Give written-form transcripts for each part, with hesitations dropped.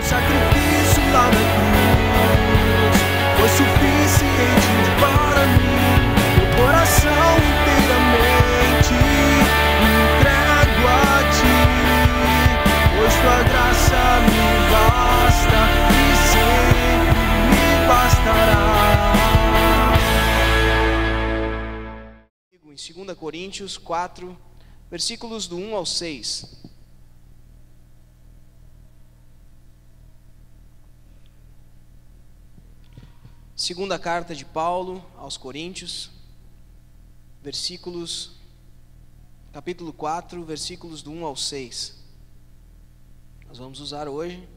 sacrifício lá na cruz foi suficiente para mim. Meu coração inteiramente entrego a ti, pois tua graça me basta e sempre me bastará. Em 2 Coríntios 4, versículos do 1 ao 6. Segunda carta de Paulo aos Coríntios, capítulo 4, versículos do 1 ao 6. Nós vamos usar hoje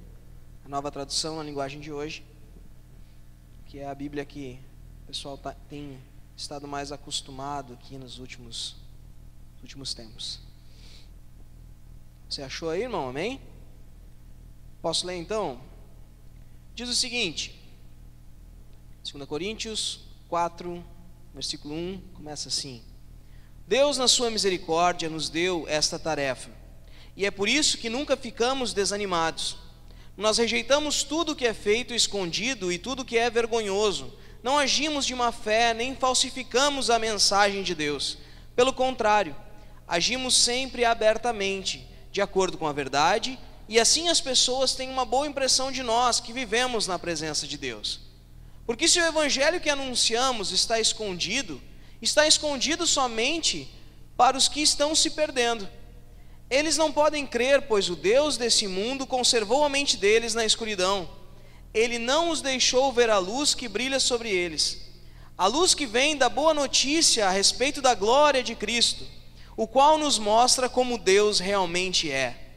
a nova tradução na linguagem de hoje, que é a Bíblia que o pessoal tem estado mais acostumado aqui nos últimos tempos. Você achou aí, irmão? Amém? Posso ler então? Diz o seguinte, 2 Coríntios 4, versículo 1, começa assim: Deus, na sua misericórdia, nos deu esta tarefa, e é por isso que nunca ficamos desanimados. Nós rejeitamos tudo que é feito escondido e tudo que é vergonhoso. Não agimos de má fé, nem falsificamos a mensagem de Deus. Pelo contrário, agimos sempre abertamente, de acordo com a verdade, e assim as pessoas têm uma boa impressão de nós que vivemos na presença de Deus. Porque se o evangelho que anunciamos está escondido somente para os que estão se perdendo. Eles não podem crer, pois o Deus desse mundo conservou a mente deles na escuridão. Ele não os deixou ver a luz que brilha sobre eles, a luz que vem da boa notícia a respeito da glória de Cristo, o qual nos mostra como Deus realmente é.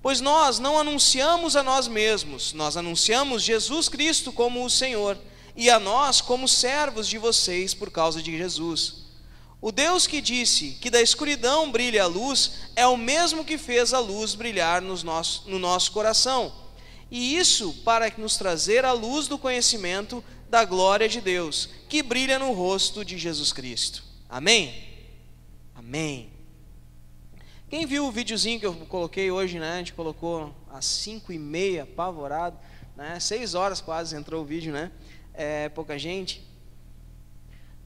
Pois nós não anunciamos a nós mesmos, nós anunciamos Jesus Cristo como o Senhor, e a nós como servos de vocês por causa de Jesus. O Deus que disse que da escuridão brilha a luz é o mesmo que fez a luz brilhar no nosso coração, e isso para nos trazer a luz do conhecimento da glória de Deus, que brilha no rosto de Jesus Cristo. Amém? Amém. Quem viu o videozinho que eu coloquei hoje, né? A gente colocou às 5h30, apavorado, né? 6 horas quase entrou o vídeo, né? Pouca gente.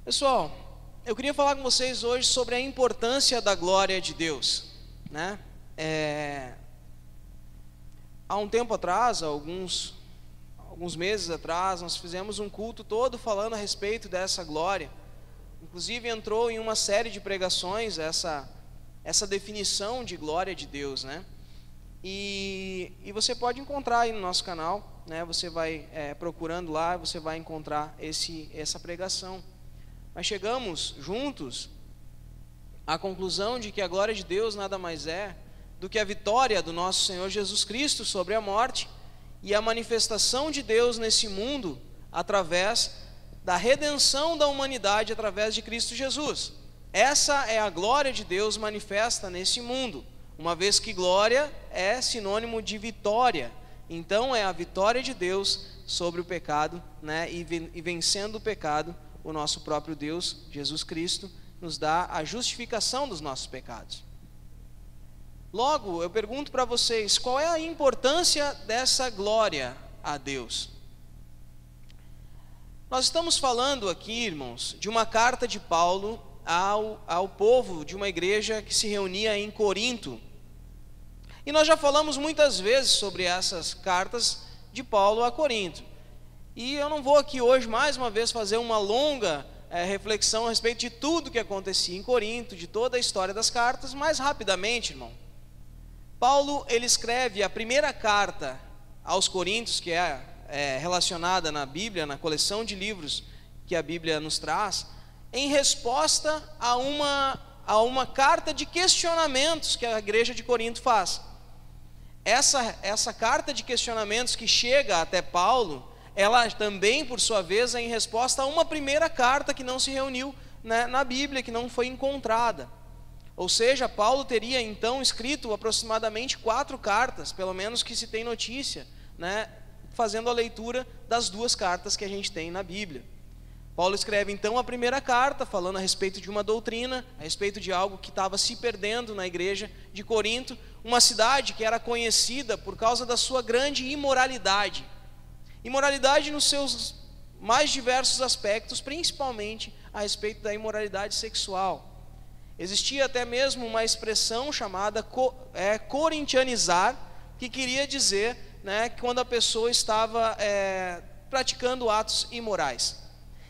Pessoal, eu queria falar com vocês hoje sobre a importância da glória de Deus, né? Há um tempo atrás, alguns meses atrás, nós fizemos um culto todo falando a respeito dessa glória. Inclusive entrou em uma série de pregações essa definição de glória de Deus, né? E você pode encontrar aí no nosso canal, né? Você vai procurando lá, você vai encontrar essa pregação. Mas chegamos juntos à conclusão de que a glória de Deus nada mais é do que a vitória do nosso Senhor Jesus Cristo sobre a morte e a manifestação de Deus nesse mundo através da redenção da humanidade através de Cristo Jesus. Essa é a glória de Deus manifesta nesse mundo, uma vez que glória é sinônimo de vitória. Então é a vitória de Deus sobre o pecado, né? E vencendo o pecado, o nosso próprio Deus, Jesus Cristo, nos dá a justificação dos nossos pecados. Logo, eu pergunto para vocês, qual é a importância dessa glória a Deus? Nós estamos falando aqui, irmãos, de uma carta de Paulo ao povo de uma igreja que se reunia em Corinto. E nós já falamos muitas vezes sobre essas cartas de Paulo a Corinto. E eu não vou aqui hoje, mais uma vez, fazer uma longa reflexão a respeito de tudo que acontecia em Corinto, de toda a história das cartas, mas rapidamente, irmão. Paulo, ele escreve a primeira carta aos Coríntios, que é relacionada na Bíblia, na coleção de livros que a Bíblia nos traz, em resposta a uma carta de questionamentos que a igreja de Corinto faz. Essa carta de questionamentos que chega até Paulo, ela também, por sua vez, é em resposta a uma primeira carta que não se reuniu, né, na Bíblia, que não foi encontrada. Ou seja, Paulo teria então escrito aproximadamente 4 cartas, pelo menos que se tem notícia, né, fazendo a leitura das 2 cartas que a gente tem na Bíblia. Paulo escreve então a primeira carta, falando a respeito de uma doutrina, a respeito de algo que estava se perdendo na igreja de Corinto, uma cidade que era conhecida por causa da sua grande imoralidade. Imoralidade nos seus mais diversos aspectos, principalmente a respeito da imoralidade sexual. Existia até mesmo uma expressão chamada corintianizar, que queria dizer, né, que quando a pessoa estava praticando atos imorais.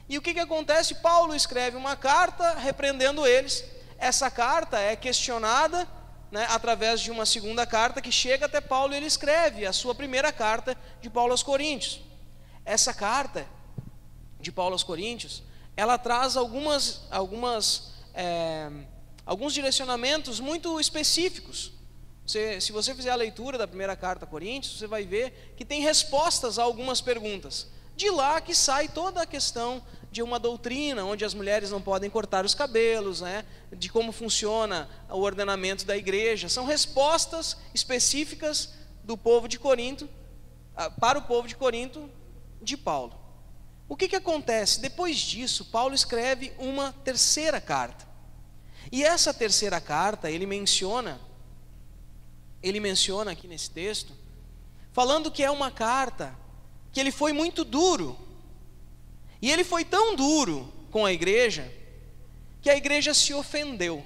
E o que acontece? Paulo escreve uma carta repreendendo eles. Essa carta é questionada, né, através de uma segunda carta que chega até Paulo, e ele escreve a sua primeira carta de Paulo aos Coríntios. Essa carta de Paulo aos Coríntios, ela traz alguns direcionamentos muito específicos. Se você fizer a leitura da primeira carta a Coríntios, você vai ver que tem respostas a algumas perguntas. De lá que sai toda a questão de uma doutrina, onde as mulheres não podem cortar os cabelos, né? De como funciona o ordenamento da igreja. São respostas específicas do povo de Corinto, para o povo de Corinto, de Paulo. O que acontece? Depois disso, Paulo escreve uma terceira carta. E essa terceira carta, ele menciona aqui nesse texto, falando que é uma carta que ele foi muito duro. E ele foi tão duro com a igreja, que a igreja se ofendeu.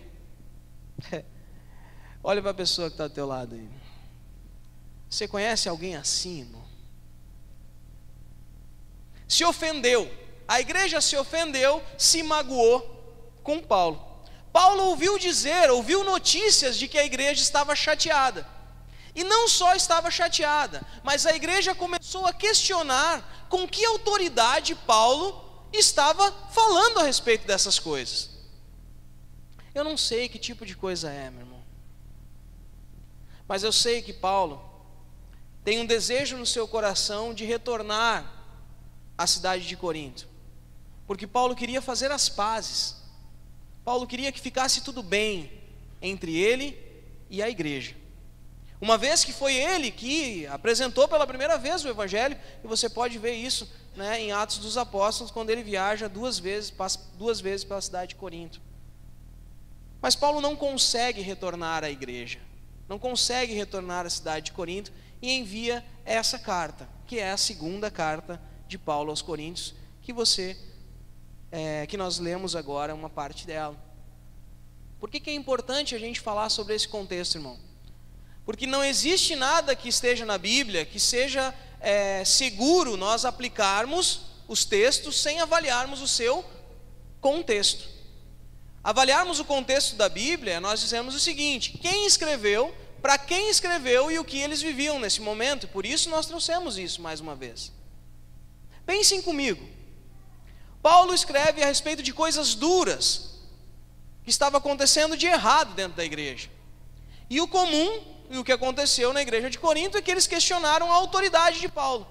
Olha para a pessoa que está do teu lado aí. Você conhece alguém assim, irmão? Se ofendeu. A igreja se ofendeu, se magoou com Paulo. Paulo ouviu notícias de que a igreja estava chateada. E não só estava chateada, mas a igreja começou a questionar com que autoridade Paulo estava falando a respeito dessas coisas. Eu não sei que tipo de coisa é, meu irmão. Mas eu sei que Paulo tem um desejo no seu coração de retornar à cidade de Corinto. Porque Paulo queria fazer as pazes. Paulo queria que ficasse tudo bem entre ele e a igreja. Uma vez que foi ele que apresentou pela primeira vez o Evangelho, e você pode ver isso, né, em Atos dos Apóstolos, quando ele viaja duas vezes pela cidade de Corinto. Mas Paulo não consegue retornar à igreja, não consegue retornar à cidade de Corinto, e envia essa carta, que é a segunda carta de Paulo aos Coríntios, que nós lemos agora uma parte dela. Por que é importante a gente falar sobre esse contexto, irmão? Porque não existe nada que esteja na Bíblia que seja seguro nós aplicarmos os textos sem avaliarmos o seu contexto. Avaliarmos o contexto da Bíblia, nós dizemos o seguinte: quem escreveu, para quem escreveu e o que eles viviam nesse momento. Por isso nós trouxemos isso mais uma vez. Pensem comigo. Paulo escreve a respeito de coisas duras que estava acontecendo de errado dentro da igreja. E o comum, e o que aconteceu na igreja de Corinto, é que eles questionaram a autoridade de Paulo.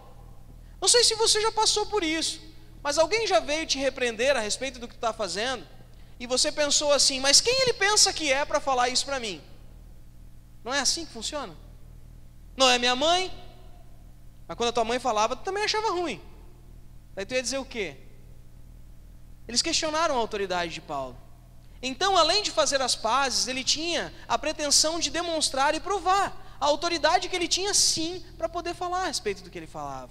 Não sei se você já passou por isso, mas alguém já veio te repreender a respeito do que está fazendo, e você pensou assim: mas quem ele pensa que é para falar isso para mim? Não é assim que funciona? Não é minha mãe? Mas quando a tua mãe falava, tu também achava ruim. Daí tu ia dizer o quê? Eles questionaram a autoridade de Paulo. Então, além de fazer as pazes, ele tinha a pretensão de demonstrar e provar a autoridade que ele tinha, sim, para poder falar a respeito do que ele falava.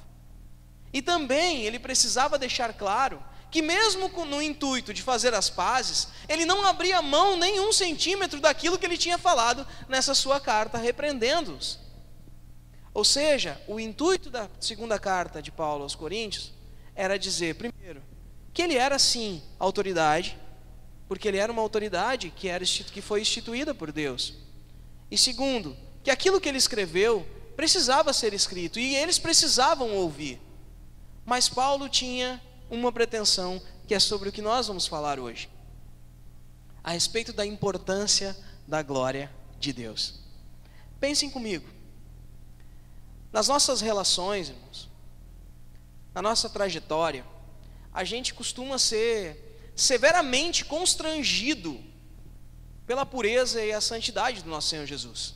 E também ele precisava deixar claro que mesmo no intuito de fazer as pazes, ele não abria mão nem 1 centímetro daquilo que ele tinha falado nessa sua carta, repreendendo-os. Ou seja, o intuito da segunda carta de Paulo aos Coríntios era dizer, primeiro, que ele era sim autoridade, porque ele era uma autoridade que foi instituída por Deus. E segundo, que aquilo que ele escreveu precisava ser escrito, e eles precisavam ouvir. Mas Paulo tinha uma pretensão, que é sobre o que nós vamos falar hoje, a respeito da importância da glória de Deus. Pensem comigo. Nas nossas relações, irmãos, na nossa trajetória, a gente costuma ser severamente constrangido pela pureza e a santidade do nosso Senhor Jesus.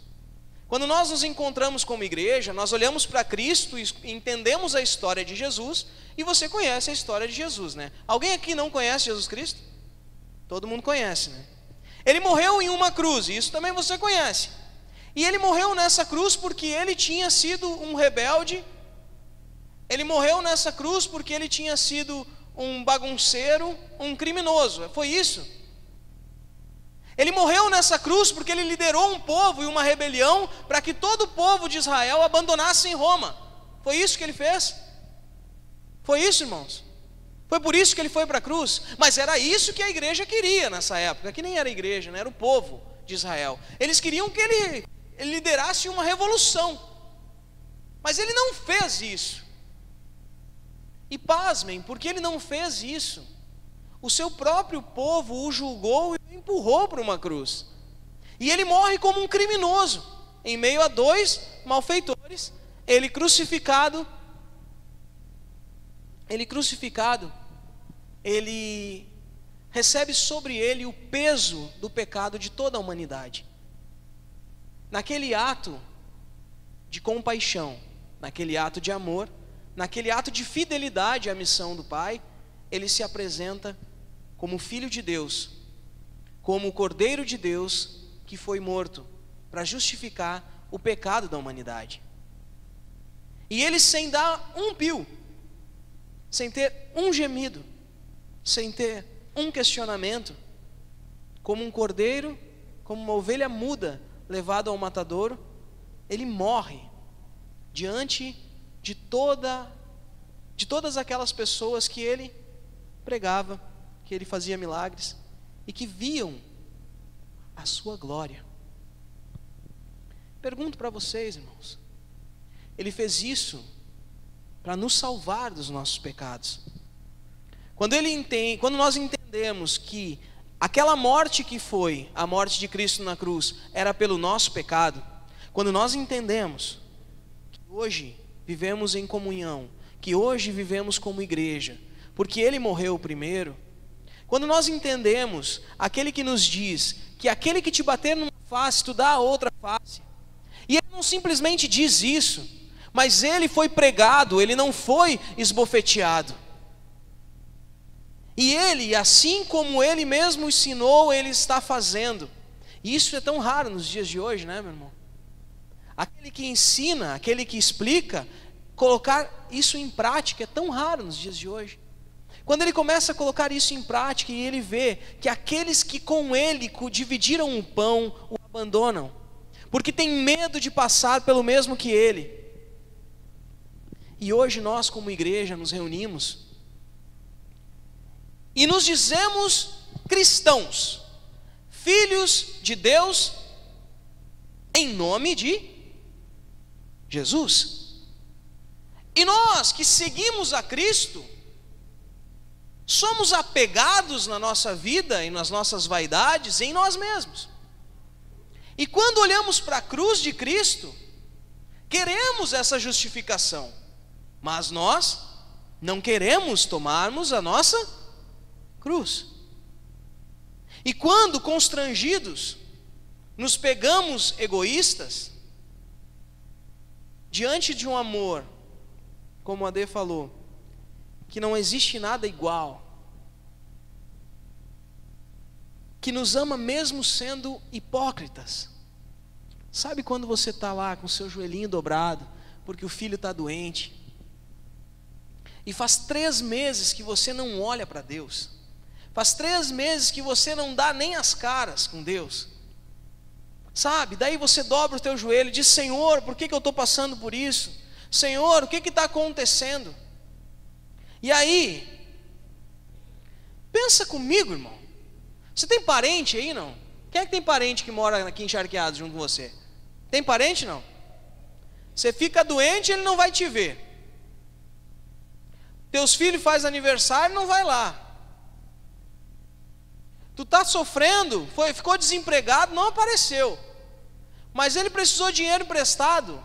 Quando nós nos encontramos como igreja, nós olhamos para Cristo e entendemos a história de Jesus, e você conhece a história de Jesus, né? Alguém aqui não conhece Jesus Cristo? Todo mundo conhece, né? Ele morreu em uma cruz, e isso também você conhece. E ele morreu nessa cruz porque ele tinha sido um rebelde. Ele morreu nessa cruz porque ele tinha sido um bagunceiro, um criminoso. Foi isso. Ele morreu nessa cruz porque ele liderou um povo e uma rebelião para que todo o povo de Israel abandonasse em Roma. Foi isso que ele fez. Foi isso, irmãos. Foi por isso que ele foi para a cruz. Mas era isso que a igreja queria nessa época, que nem era a igreja, né? Era o povo de Israel. Eles queriam que ele liderasse uma revolução. Mas ele não fez isso. E pasmem, porque ele não fez isso, o seu próprio povo o julgou e o empurrou para uma cruz. E ele morre como um criminoso, em meio a dois malfeitores. Ele crucificado, ele recebe sobre ele o peso do pecado de toda a humanidade. Naquele ato de compaixão, naquele ato de amor, naquele ato de fidelidade à missão do Pai, ele se apresenta como Filho de Deus, como o Cordeiro de Deus que foi morto para justificar o pecado da humanidade. E ele, sem dar um pio, sem ter um gemido, sem ter um questionamento, como um cordeiro, como uma ovelha muda levado ao matadouro, ele morre diante de todas aquelas pessoas que ele pregava, que ele fazia milagres e que viam a sua glória. Pergunto para vocês, irmãos, ele fez isso para nos salvar dos nossos pecados. Quando nós entendemos que aquela morte que foi a morte de Cristo na cruz era pelo nosso pecado, quando nós entendemos que hoje vivemos em comunhão, que hoje vivemos como igreja, porque ele morreu primeiro, quando nós entendemos aquele que nos diz que aquele que te bater numa face, tu dá a outra face, e ele não simplesmente diz isso, mas ele foi pregado, ele não foi esbofeteado. E ele, assim como ele mesmo ensinou, ele está fazendo. E isso é tão raro nos dias de hoje, né, meu irmão? Aquele que ensina, aquele que explica, colocar isso em prática é tão raro nos dias de hoje. Quando ele começa a colocar isso em prática e ele vê que aqueles que com ele dividiram o pão o abandonam, porque tem medo de passar pelo mesmo que ele. E hoje nós como igreja nos reunimos e nos dizemos cristãos, filhos de Deus, em nome de Jesus. E nós que seguimos a Cristo, somos apegados na nossa vida e nas nossas vaidades em nós mesmos. E quando olhamos para a cruz de Cristo, queremos essa justificação, mas nós não queremos tomarmos a nossa cruz. E quando constrangidos, nos pegamos egoístas, diante de um amor, como a Adê falou, que não existe nada igual, que nos ama mesmo sendo hipócritas. Sabe quando você está lá com o seu joelhinho dobrado, porque o filho está doente, e faz 3 meses que você não olha para Deus, faz 3 meses que você não dá nem as caras com Deus, sabe? Daí você dobra o teu joelho e diz: Senhor, por que eu estou passando por isso? Senhor, o que está acontecendo? E aí, pensa comigo, irmão, você tem parente aí, não? Quem é que tem parente que mora aqui em Charqueados junto com você? Tem parente, não? Você fica doente, ele não vai te ver. Teus filhos fazem aniversário, não vai lá. Tu está sofrendo, ficou desempregado, não apareceu. Mas ele precisou de dinheiro emprestado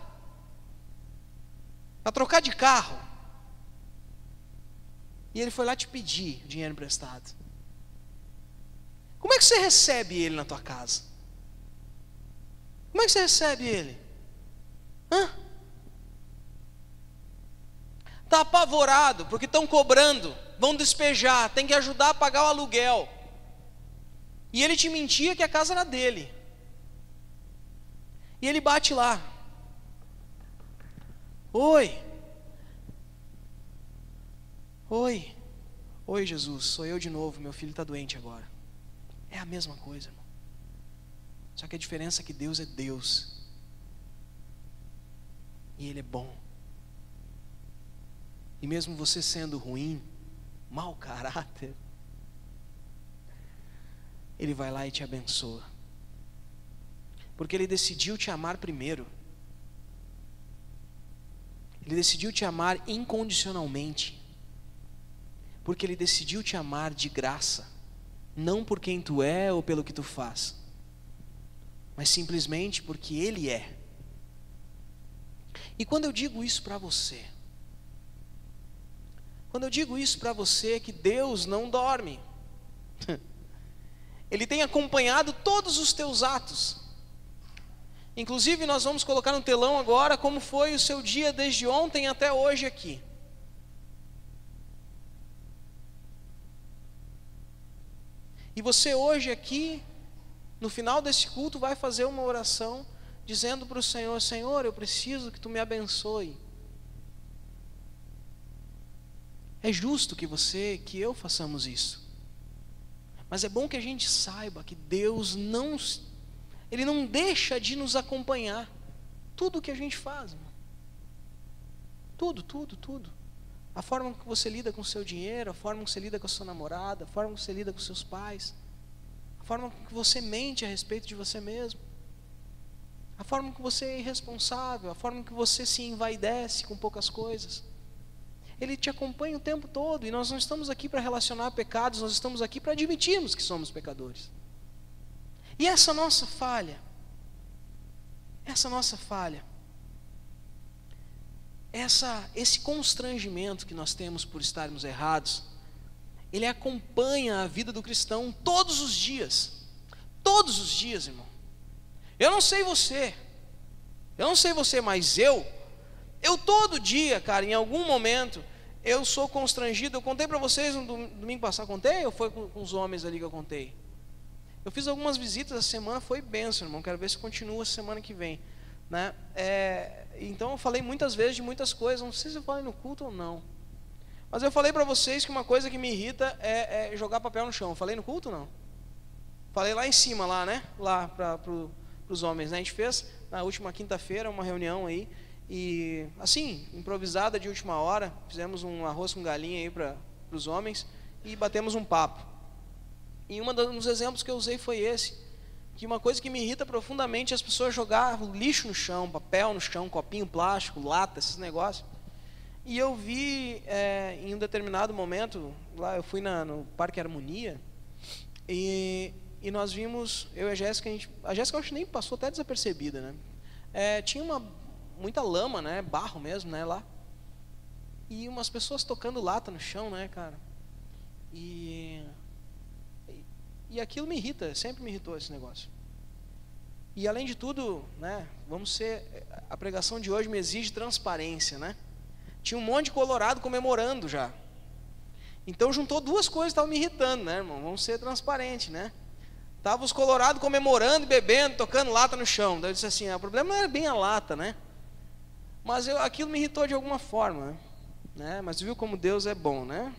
para trocar de carro. E ele foi lá te pedir dinheiro emprestado. Como é que você recebe ele na tua casa? Como é que você recebe ele? Está apavorado porque estão cobrando, vão despejar, tem que ajudar a pagar o aluguel. E ele te mentia que a casa era dele. E ele bate lá. Oi. Oi, Jesus, sou eu de novo, meu filho está doente agora. É a mesma coisa, irmão. Só que a diferença é que Deus é Deus. E Ele é bom. E mesmo você sendo ruim, mau caráter, Ele vai lá e te abençoa. Porque Ele decidiu te amar primeiro. Ele decidiu te amar incondicionalmente. Porque Ele decidiu te amar de graça. Não por quem tu é ou pelo que tu faz. Mas simplesmente porque Ele é. E quando eu digo isso para você, que Deus não dorme. Ele tem acompanhado todos os teus atos. Inclusive nós vamos colocar no telão agora como foi o seu dia desde ontem até hoje aqui. E você hoje aqui, no final desse culto, vai fazer uma oração dizendo para o Senhor: Senhor, eu preciso que Tu me abençoe. É justo que eu façamos isso. Mas é bom que a gente saiba que Deus Ele não deixa de nos acompanhar. Tudo que a gente faz, irmão. Tudo. A forma que você lida com o seu dinheiro, a forma que você lida com a sua namorada, a forma que você lida com seus pais, a forma que você mente a respeito de você mesmo, a forma que você é irresponsável, a forma que você se envaidece com poucas coisas. Ele te acompanha o tempo todo, e nós não estamos aqui para relacionar pecados, nós estamos aqui para admitirmos que somos pecadores. E essa nossa falha, esse constrangimento que nós temos por estarmos errados, ele acompanha a vida do cristão todos os dias, irmão. Eu não sei você, mas eu todo dia, cara, em algum momento, eu sou constrangido. Eu contei para vocês no domingo passado, contei? Ou foi com os homens ali que eu contei? Eu fiz algumas visitas essa semana, foi bênção, irmão. Quero ver se continua essa semana que vem, né? Então eu falei muitas vezes de muitas coisas. Não sei se eu falei no culto ou não, mas eu falei para vocês que uma coisa que me irrita é jogar papel no chão. Eu falei no culto ou não? Falei lá em cima, lá, né? Lá para os homens, né? A gente fez na última quinta-feira uma reunião aí. E assim, improvisada de última hora, fizemos um arroz com galinha aí para os homens e batemos um papo. E um dos exemplos que eu usei foi esse, que uma coisa que me irrita profundamente é as pessoas jogar lixo no chão, papel no chão, copinho plástico, lata, esses negócios. E eu vi em um determinado momento, lá eu fui no Parque Harmonia, e nós vimos, eu e a Jéssica, a Jéssica eu acho que nem passou até desapercebida, né? Tinha muita lama, né? Barro mesmo, né? Lá. E umas pessoas tocando lata no chão, né, cara? E aquilo me irrita, sempre me irritou esse negócio. E além de tudo, né? A pregação de hoje me exige transparência, né? Tinha um monte de colorado comemorando já. Então juntou duas coisas que estavam me irritando, né, irmão? Vamos ser transparentes, né? Tava os colorados comemorando, bebendo, tocando lata no chão. Daí eu disse assim: o problema não era bem a lata, né? Mas aquilo me irritou de alguma forma, né? Mas viu como Deus é bom, né?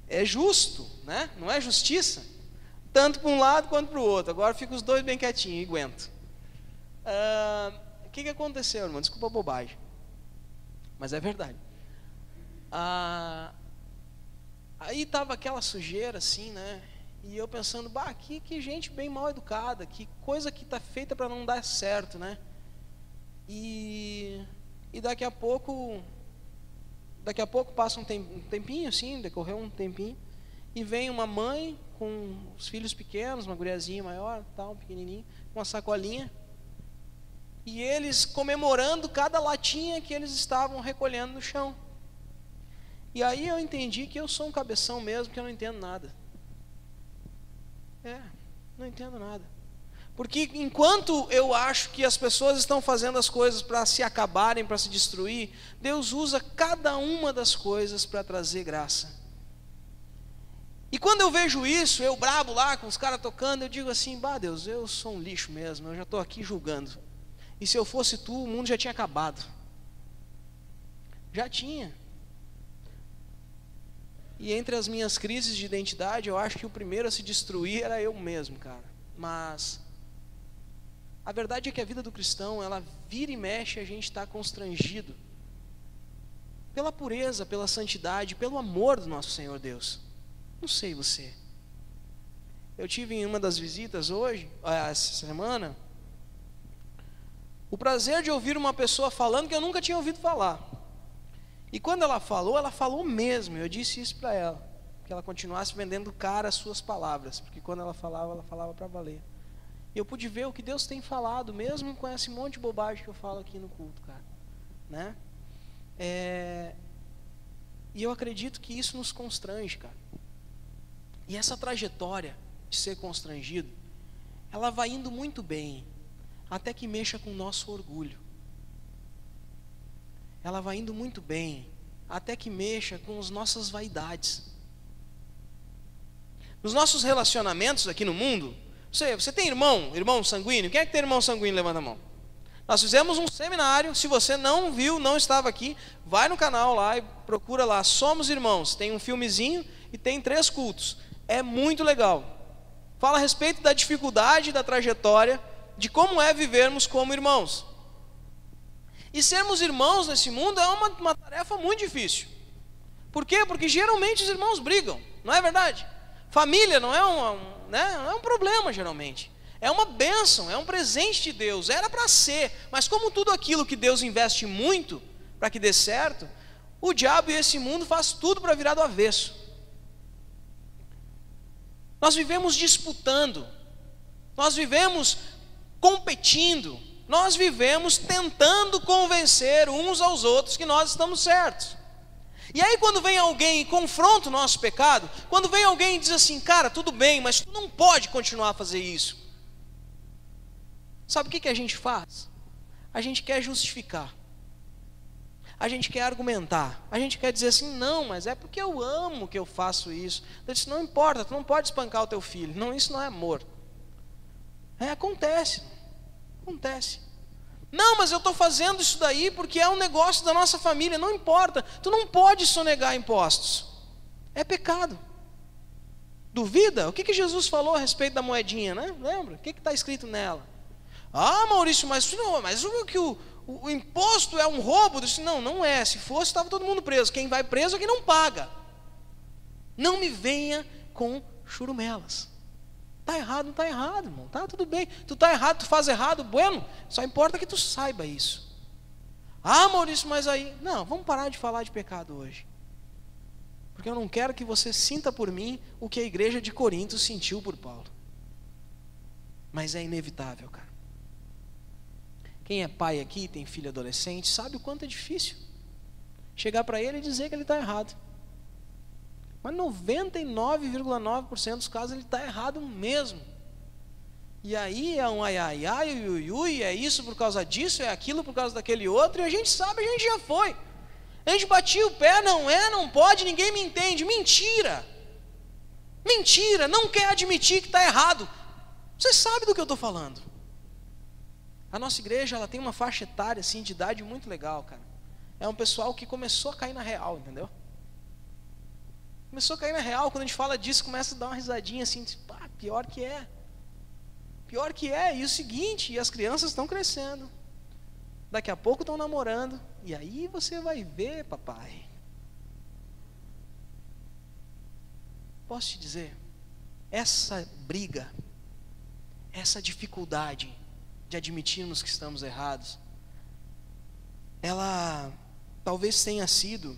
É justo, né? Não é justiça? Tanto para um lado quanto para o outro. Agora fica os dois bem quietinhos e aguento. O que aconteceu, irmão? Desculpa a bobagem, mas é verdade. Aí estava aquela sujeira assim, né? E eu pensando: que gente bem mal educada, que coisa que está feita para não dar certo, né? E daqui a pouco passa um tempinho assim, decorreu um tempinho, e vem uma mãe com os filhos pequenos, uma guriazinha maior, tal, pequenininho, com uma sacolinha, e eles comemorando cada latinha que eles estavam recolhendo no chão. E aí eu entendi que eu sou um cabeção mesmo, que eu não entendo nada. Não entendo nada. Porque enquanto eu acho que as pessoas estão fazendo as coisas para se acabarem, para se destruir, Deus usa cada uma das coisas para trazer graça. E quando eu vejo isso, eu brabo lá com os caras tocando, eu digo assim, bah Deus, eu sou um lixo mesmo, eu já estou aqui julgando. E se eu fosse tu, o mundo já tinha acabado. Já tinha. E entre as minhas crises de identidade, eu acho que o primeiro a se destruir era eu mesmo, cara. Mas a verdade é que a vida do cristão, ela vira e mexe, a gente está constrangido pela pureza, pela santidade, pelo amor do nosso Senhor Deus. Não sei você. Eu tive em uma das visitas hoje, essa semana, o prazer de ouvir uma pessoa falando que eu nunca tinha ouvido falar. E quando ela falou mesmo. Eu disse isso para ela, que ela continuasse vendendo cara as suas palavras, porque quando ela falava para valer. E eu pude ver o que Deus tem falado, mesmo com esse monte de bobagem que eu falo aqui no culto, cara, né? E eu acredito que isso nos constrange, cara. E essa trajetória de ser constrangido, ela vai indo muito bem, até que mexa com o nosso orgulho. Ela vai indo muito bem, até que mexa com as nossas vaidades. Nos nossos relacionamentos aqui no mundo, você tem irmão sanguíneo? Quem é que tem irmão sanguíneo? Levanta a mão. Nós fizemos um seminário, se você não viu, não estava aqui, vai no canal lá e procura lá, Somos Irmãos. Tem um filmezinho e tem 3 cultos. É muito legal. Fala a respeito da dificuldade, da trajetória, de como é vivermos como irmãos. E sermos irmãos nesse mundo é uma tarefa muito difícil. Por quê? Porque geralmente os irmãos brigam, não é verdade? Família não é um problema geralmente. É uma bênção, é um presente de Deus. Era para ser, mas como tudo aquilo que Deus investe muito para que dê certo, o diabo e esse mundo faz tudo para virar do avesso. Nós vivemos disputando, nós vivemos competindo, nós vivemos tentando convencer uns aos outros que nós estamos certos. E aí quando vem alguém e confronta o nosso pecado, quando vem alguém e diz assim, cara, tudo bem, mas tu não pode continuar a fazer isso. Sabe o que a gente faz? A gente quer justificar. A gente quer argumentar, a gente quer dizer assim, não, mas é porque eu amo que eu faço isso. Eu disse, não importa, tu não pode espancar o teu filho. Não, isso não é amor. Acontece. Não, mas eu estou fazendo isso daí porque é um negócio da nossa família. Não importa, tu não pode sonegar impostos. É pecado. Duvida? O que Jesus falou a respeito da moedinha, né? Lembra? O que está escrito nela? Ah, Maurício, mas o imposto é um roubo? Eu disse, não é. Se fosse, estava todo mundo preso. Quem vai preso é quem não paga. Não me venha com churumelas. Está errado, não está errado, irmão. Tá tudo bem. Tu está errado, tu faz errado, bueno. Só importa que tu saiba isso. Ah, Maurício, mas aí... Não, vamos parar de falar de pecado hoje. Porque eu não quero que você sinta por mim o que a igreja de Corinto sentiu por Paulo. Mas é inevitável, cara. Quem é pai aqui e tem filho adolescente sabe o quanto é difícil chegar para ele e dizer que ele está errado. Mas 99,9% dos casos ele está errado mesmo. E aí é um ai, ui, é isso por causa disso, é aquilo por causa daquele outro, e a gente sabe, a gente já foi. A gente batia o pé, não pode, ninguém me entende. Mentira, não quer admitir que está errado. Você sabe do que eu estou falando. A nossa igreja, ela tem uma faixa etária assim, de idade muito legal, cara. É um pessoal que começou a cair na real, entendeu? Começou a cair na real, quando a gente fala disso, começa a dar uma risadinha assim, pá, pior que é, e o seguinte, e as crianças estão crescendo, daqui a pouco estão namorando, e aí você vai ver, papai. Posso te dizer, essa briga, essa dificuldade de admitirmos que estamos errados, ela talvez tenha sido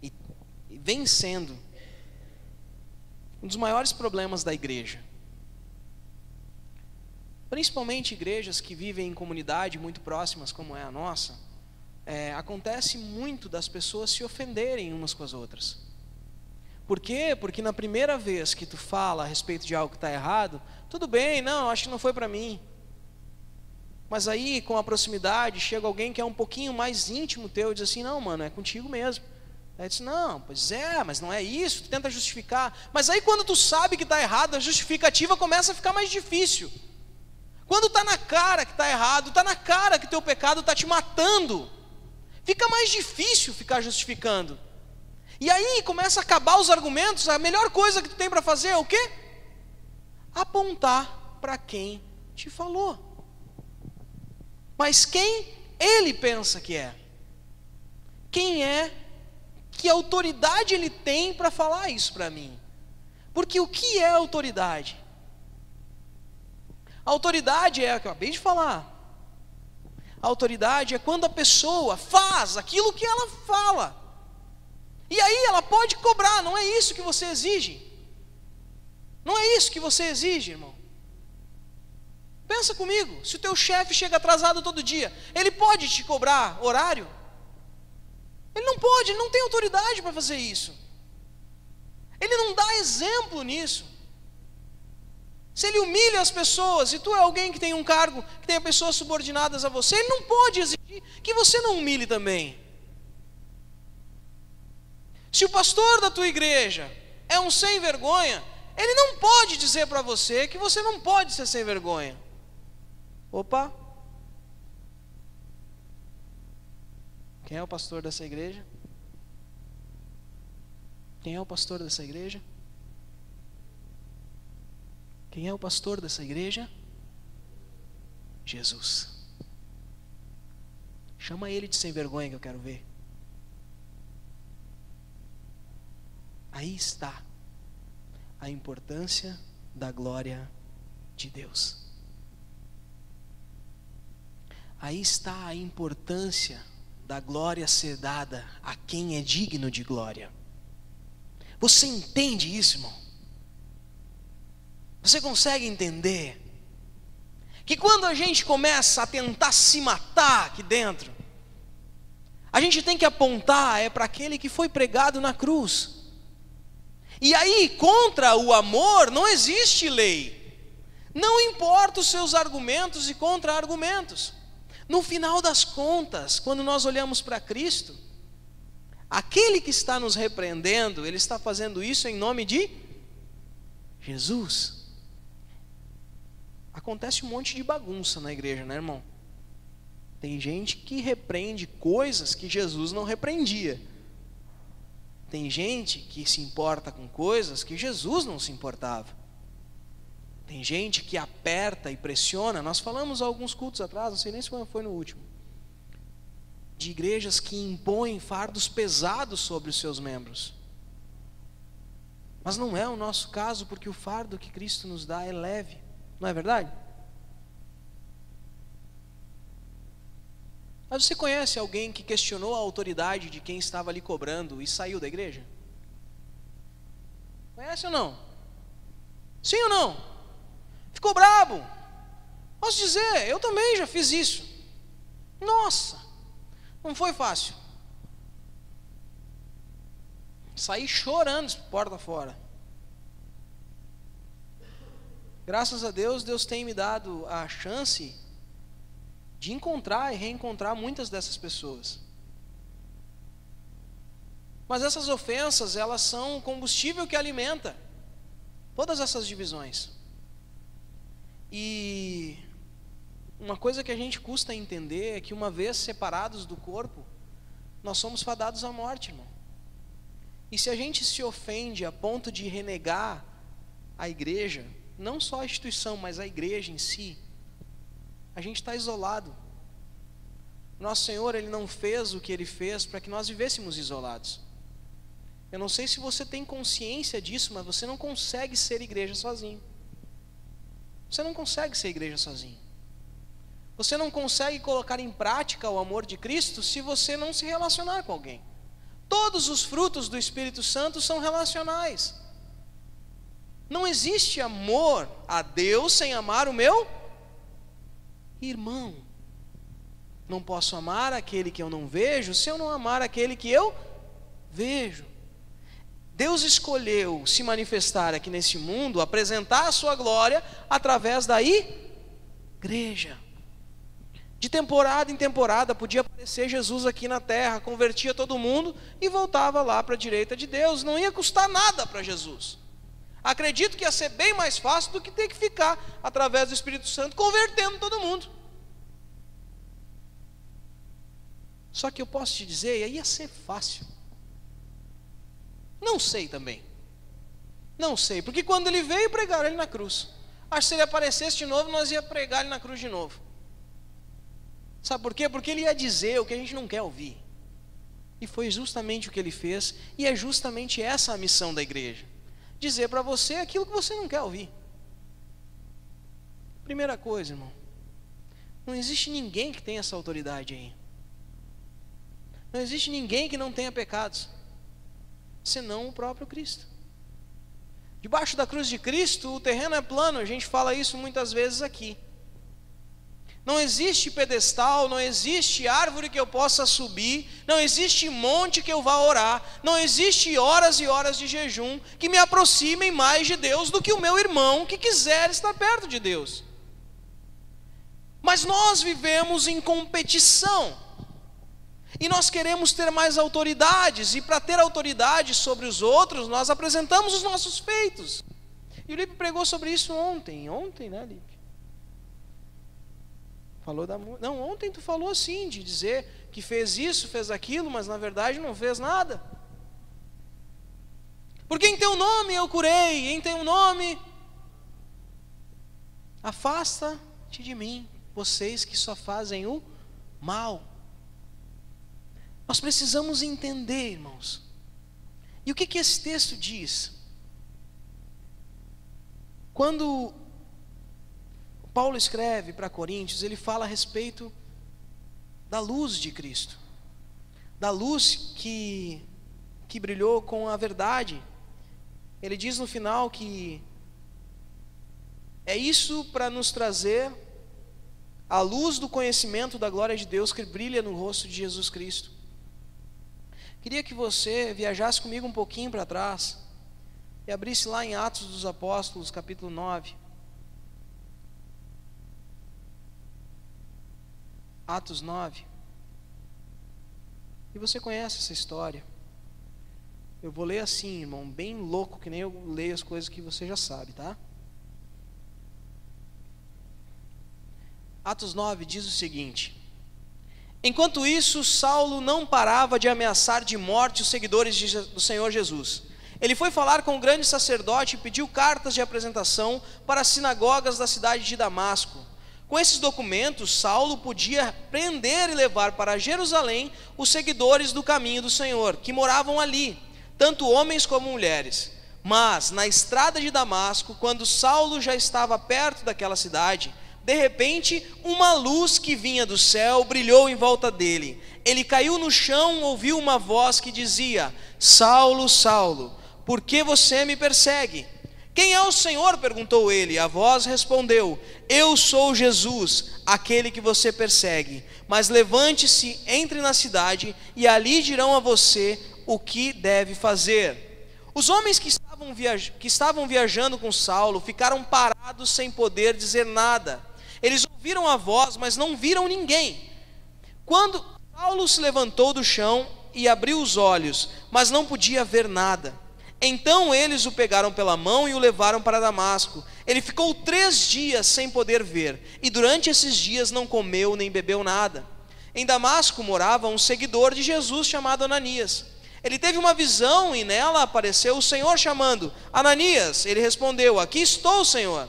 e vem sendo um dos maiores problemas da igreja. Principalmente igrejas que vivem em comunidade muito próximas como é a nossa, acontece muito das pessoas se ofenderem umas com as outras. Por quê? Porque na primeira vez que tu fala a respeito de algo que está errado, tudo bem, não, acho que não foi para mim. Mas aí, com a proximidade, chega alguém que é um pouquinho mais íntimo teu e diz assim, não, mano, é contigo mesmo. Aí diz, não, pois é, mas não é isso, tu tenta justificar. Mas aí quando tu sabe que está errado, a justificativa começa a ficar mais difícil. Quando está na cara que está errado, está na cara que teu pecado está te matando, fica mais difícil ficar justificando. E aí começa a acabar os argumentos, a melhor coisa que tu tem para fazer é o quê? Apontar para quem te falou. Mas quem ele pensa que é? Quem é? Que autoridade ele tem para falar isso para mim? Porque o que é autoridade? A autoridade é o que eu acabei de falar. A autoridade é quando a pessoa faz aquilo que ela fala. E aí ela pode cobrar, não é isso que você exige. Não é isso que você exige, irmão. Pensa comigo, se o teu chefe chega atrasado todo dia, ele pode te cobrar horário? Ele não pode, ele não tem autoridade para fazer isso. Ele não dá exemplo nisso. Se ele humilha as pessoas, e tu é alguém que tem um cargo, que tem pessoas subordinadas a você, ele não pode exigir que você não humilhe também. Se o pastor da tua igreja é um sem vergonha, ele não pode dizer para você que você não pode ser sem vergonha. Opa! Quem é o pastor dessa igreja? Quem é o pastor dessa igreja? Quem é o pastor dessa igreja? Jesus. Chama ele de sem vergonha que eu quero ver. Aí está a importância da glória de Deus. Aí está a importância da glória ser dada a quem é digno de glória. Você entende isso, irmão? Você consegue entender que quando a gente começa a tentar se matar aqui dentro, a gente tem que apontar para aquele que foi pregado na cruz. E aí, contra o amor, não existe lei. Não importa os seus argumentos e contra-argumentos. No final das contas, quando nós olhamos para Cristo, aquele que está nos repreendendo, ele está fazendo isso em nome de Jesus. Acontece um monte de bagunça na igreja, né, irmão? Tem gente que repreende coisas que Jesus não repreendia. Tem gente que se importa com coisas que Jesus não se importava. Tem gente que aperta e pressiona. Nós falamos há alguns cultos atrás, não sei nem se foi no último, de igrejas que impõem fardos pesados sobre os seus membros. Mas não é o nosso caso, porque o fardo que Cristo nos dá é leve. Não é verdade? Mas você conhece alguém que questionou a autoridade de quem estava ali cobrando e saiu da igreja? Conhece ou não? Sim ou não? Ficou brabo? Posso dizer, eu também já fiz isso. Nossa, não foi fácil. Saí chorando porta fora. Graças a Deus, Deus tem me dado a chance de encontrar e reencontrar muitas dessas pessoas. Mas essas ofensas, elas são o combustível que alimenta todas essas divisões. E uma coisa que a gente custa entender é que uma vez separados do corpo, nós somos fadados à morte, irmão. E se a gente se ofende a ponto de renegar a igreja, não só a instituição, mas a igreja em si, a gente está isolado. Nosso Senhor, Ele não fez o que Ele fez para que nós vivêssemos isolados. Eu não sei se você tem consciência disso, mas você não consegue ser igreja sozinho. Você não consegue ser igreja sozinho. Você não consegue colocar em prática o amor de Cristo se você não se relacionar com alguém. Todos os frutos do Espírito Santo são relacionais. Não existe amor a Deus sem amar o meu irmão. Não posso amar aquele que eu não vejo se eu não amar aquele que eu vejo. Deus escolheu se manifestar aqui nesse mundo, apresentar a sua glória através da igreja. De temporada em temporada podia aparecer Jesus aqui na terra, convertia todo mundo e voltava lá para a direita de Deus. Não ia custar nada para Jesus. Acredito que ia ser bem mais fácil do que ter que ficar, através do Espírito Santo, convertendo todo mundo. Só que eu posso te dizer, aí ia ser fácil. Não sei também. Não sei, porque quando ele veio, pregaram ele na cruz. Acho que se ele aparecesse de novo, nós ia pregar ele na cruz de novo. Sabe por quê? Porque ele ia dizer o que a gente não quer ouvir. E foi justamente o que ele fez, e é justamente essa a missão da igreja. Dizer para você aquilo que você não quer ouvir. Primeira coisa, irmão, não existe ninguém que tenha essa autoridade aí. Não existe ninguém que não tenha pecados, senão o próprio Cristo. Debaixo da cruz de Cristo, o terreno é plano, a gente fala isso muitas vezes aqui. Não existe pedestal, não existe árvore que eu possa subir, não existe monte que eu vá orar, não existe horas e horas de jejum que me aproximem mais de Deus do que o meu irmão que quiser estar perto de Deus. Mas nós vivemos em competição, e nós queremos ter mais autoridades, e para ter autoridade sobre os outros, nós apresentamos os nossos feitos. E o Lipe pregou sobre isso ontem, né, Lipe? Não, ontem tu falou assim, de dizer que fez isso, fez aquilo, mas na verdade não fez nada. Porque em teu nome eu curei, em teu nome, afasta-te de mim, vocês que só fazem o mal. Nós precisamos entender, irmãos. E o que esse texto diz? Quando Paulo escreve para Coríntios, ele fala a respeito da luz de Cristo, da luz que brilhou com a verdade. Ele diz no final que é isso para nos trazer a luz do conhecimento da glória de Deus que brilha no rosto de Jesus Cristo. Queria que você viajasse comigo um pouquinho para trás e abrisse lá em Atos dos Apóstolos, capítulo 9. Atos 9. E você conhece essa história. Eu vou ler assim, irmão, bem louco, que nem eu leio as coisas que você já sabe, tá? Atos 9 diz o seguinte: enquanto isso, Saulo não parava de ameaçar de morte os seguidores do Senhor Jesus. Ele foi falar com o grande sacerdote e pediu cartas de apresentação para as sinagogas da cidade de Damasco. Com esses documentos, Saulo podia prender e levar para Jerusalém os seguidores do caminho do Senhor, que moravam ali, tanto homens como mulheres. Mas, na estrada de Damasco, quando Saulo já estava perto daquela cidade, de repente, uma luz que vinha do céu brilhou em volta dele. Ele caiu no chão, ouviu uma voz que dizia: Saulo, Saulo, por que você me persegue? Quem é o Senhor? Perguntou ele. A voz respondeu: eu sou Jesus, aquele que você persegue. Mas levante-se, entre na cidade, e ali dirão a você o que deve fazer. Os homens que estavam viajando com Saulo ficaram parados sem poder dizer nada. Eles ouviram a voz, mas não viram ninguém. Quando Saulo se levantou do chão e abriu os olhos, mas não podia ver nada. Então eles o pegaram pela mão e o levaram para Damasco. Ele ficou 3 dias sem poder ver, e durante esses dias não comeu nem bebeu nada. Em Damasco morava um seguidor de Jesus chamado Ananias. Ele teve uma visão e nela apareceu o Senhor chamando: Ananias. Ele respondeu: aqui estou, Senhor.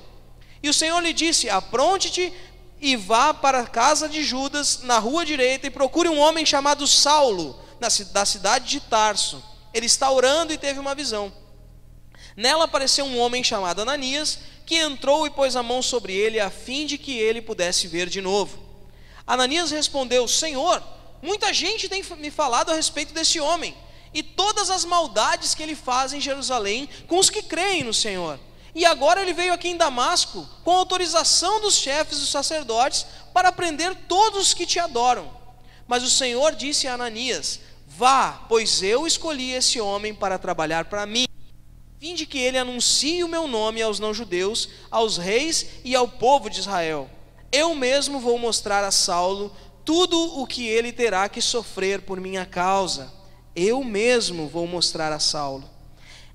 E o Senhor lhe disse: apronte-te e vá para a casa de Judas, na rua direita, e procure um homem chamado Saulo, da cidade de Tarso. Ele está orando e teve uma visão. Nela apareceu um homem chamado Ananias, que entrou e pôs a mão sobre ele, a fim de que ele pudesse ver de novo. Ananias respondeu: Senhor, muita gente tem me falado a respeito desse homem, e todas as maldades que ele faz em Jerusalém com os que creem no Senhor. E agora ele veio aqui em Damasco, com autorização dos chefes dos sacerdotes, para prender todos os que te adoram. Mas o Senhor disse a Ananias: Vá, pois eu escolhi esse homem para trabalhar para mim. Fim de que ele anuncie o meu nome aos não-judeus, aos reis e ao povo de Israel. Eu mesmo vou mostrar a Saulo tudo o que ele terá que sofrer por minha causa. Eu mesmo vou mostrar a Saulo.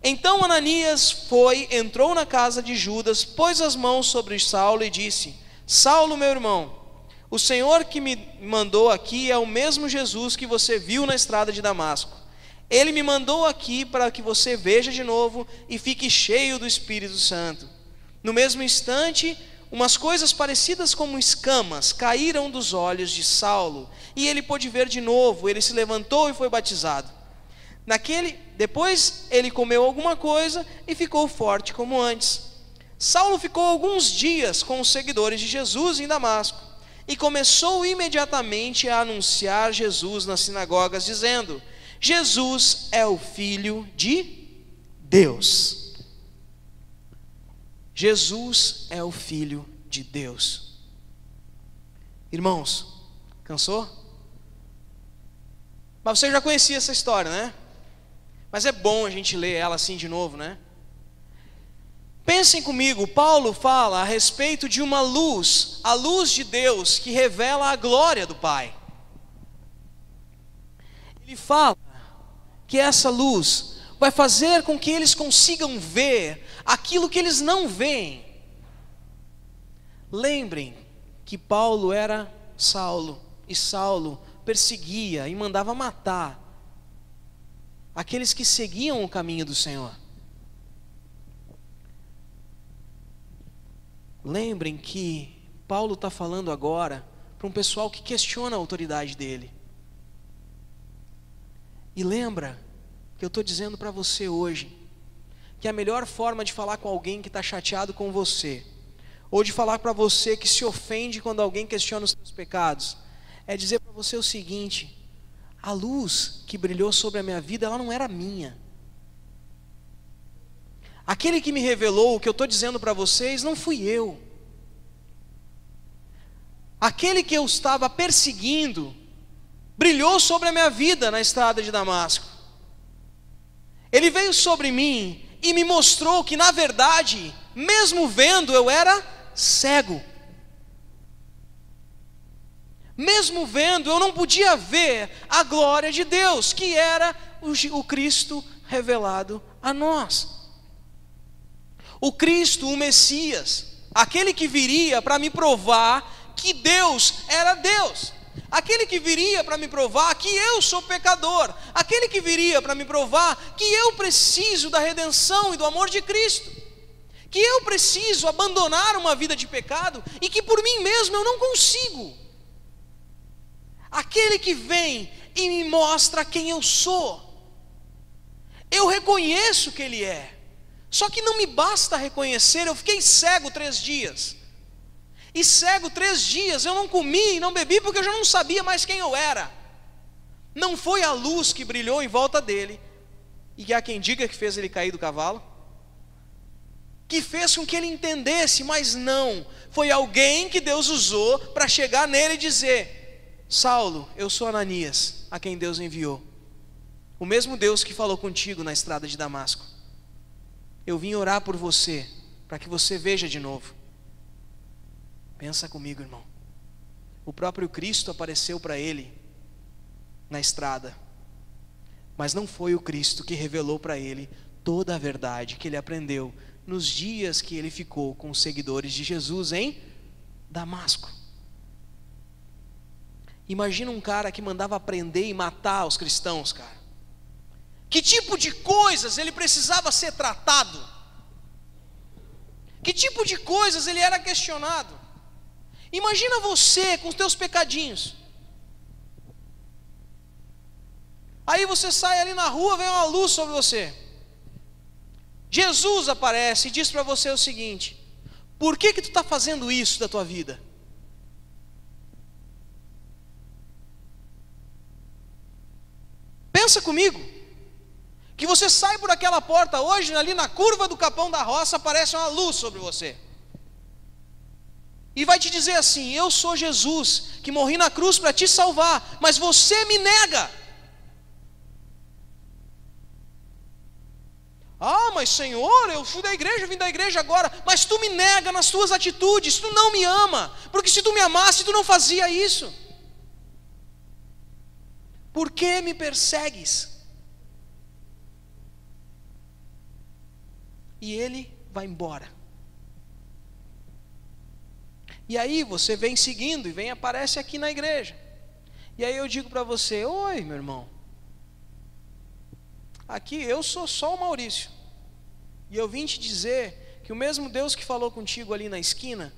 Então Ananias entrou na casa de Judas, pôs as mãos sobre Saulo e disse: Saulo, meu irmão, o Senhor que me mandou aqui é o mesmo Jesus que você viu na estrada de Damasco. Ele me mandou aqui para que você veja de novo e fique cheio do Espírito Santo. No mesmo instante, umas coisas parecidas como escamas caíram dos olhos de Saulo, e ele pôde ver de novo. Ele se levantou e foi batizado. Depois ele comeu alguma coisa e ficou forte como antes. Saulo ficou alguns dias com os seguidores de Jesus em Damasco, e começou imediatamente a anunciar Jesus nas sinagogas, dizendo: Jesus é o Filho de Deus. Jesus é o Filho de Deus. Irmãos, cansou? Mas você já conhecia essa história, né? Mas é bom a gente ler ela assim de novo, né? Pensem comigo, Paulo fala a respeito de uma luz, a luz de Deus que revela a glória do Pai. Ele fala que essa luz vai fazer com que eles consigam ver aquilo que eles não veem. Lembrem que Paulo era Saulo, e Saulo perseguia e mandava matar aqueles que seguiam o caminho do Senhor. Lembrem que Paulo está falando agora para um pessoal que questiona a autoridade dele. E lembra que eu estou dizendo para você hoje que a melhor forma de falar com alguém que está chateado com você, ou de falar para você que se ofende quando alguém questiona os seus pecados, é dizer para você o seguinte: a luz que brilhou sobre a minha vida, ela não era minha. Aquele que me revelou o que eu estou dizendo para vocês não fui eu. Aquele que eu estava perseguindo brilhou sobre a minha vida na estrada de Damasco. Ele veio sobre mim e me mostrou que, na verdade, mesmo vendo, eu era cego. Mesmo vendo, eu não podia ver a glória de Deus, que era o Cristo revelado a nós. O Cristo, o Messias, aquele que viria para me provar que Deus era Deus, aquele que viria para me provar que eu sou pecador, aquele que viria para me provar que eu preciso da redenção e do amor de Cristo, que eu preciso abandonar uma vida de pecado e que por mim mesmo eu não consigo. Aquele que vem e me mostra quem eu sou. Eu reconheço que Ele é. Só que não me basta reconhecer. Eu fiquei cego 3 dias. E cego 3 dias eu não comi e não bebi porque eu já não sabia mais quem eu era. Não foi a luz que brilhou em volta dele, e que há quem diga que fez ele cair do cavalo, que fez com que ele entendesse, mas não. Foi alguém que Deus usou para chegar nele e dizer: Saulo, eu sou Ananias, a quem Deus enviou. O mesmo Deus que falou contigo na estrada de Damasco. Eu vim orar por você, para que você veja de novo. Pensa comigo, irmão. O próprio Cristo apareceu para ele na estrada, mas não foi o Cristo que revelou para ele toda a verdade que ele aprendeu nos dias que ele ficou com os seguidores de Jesus em Damasco. Imagina um cara que mandava prender e matar os cristãos, cara. Que tipo de coisas ele precisava ser tratado? Que tipo de coisas ele era questionado? Imagina você com os teus pecadinhos. Aí você sai ali na rua, vem uma luz sobre você. Jesus aparece e diz para você o seguinte: por que tu está fazendo isso da tua vida? Pensa comigo. Que você sai por aquela porta hoje, ali na curva do Capão da Roça, aparece uma luz sobre você. E vai te dizer assim: eu sou Jesus, que morri na cruz para te salvar, mas você me nega. Ah, mas Senhor, eu fui da igreja, vim da igreja agora, mas tu me nega nas tuas atitudes, tu não me ama, porque se tu me amasse, tu não fazia isso. Por que me persegues? E ele vai embora. E aí você vem seguindo e aparece aqui na igreja. E aí eu digo para você: oi, meu irmão. Aqui eu sou só o Maurício. E eu vim te dizer que o mesmo Deus que falou contigo ali na esquina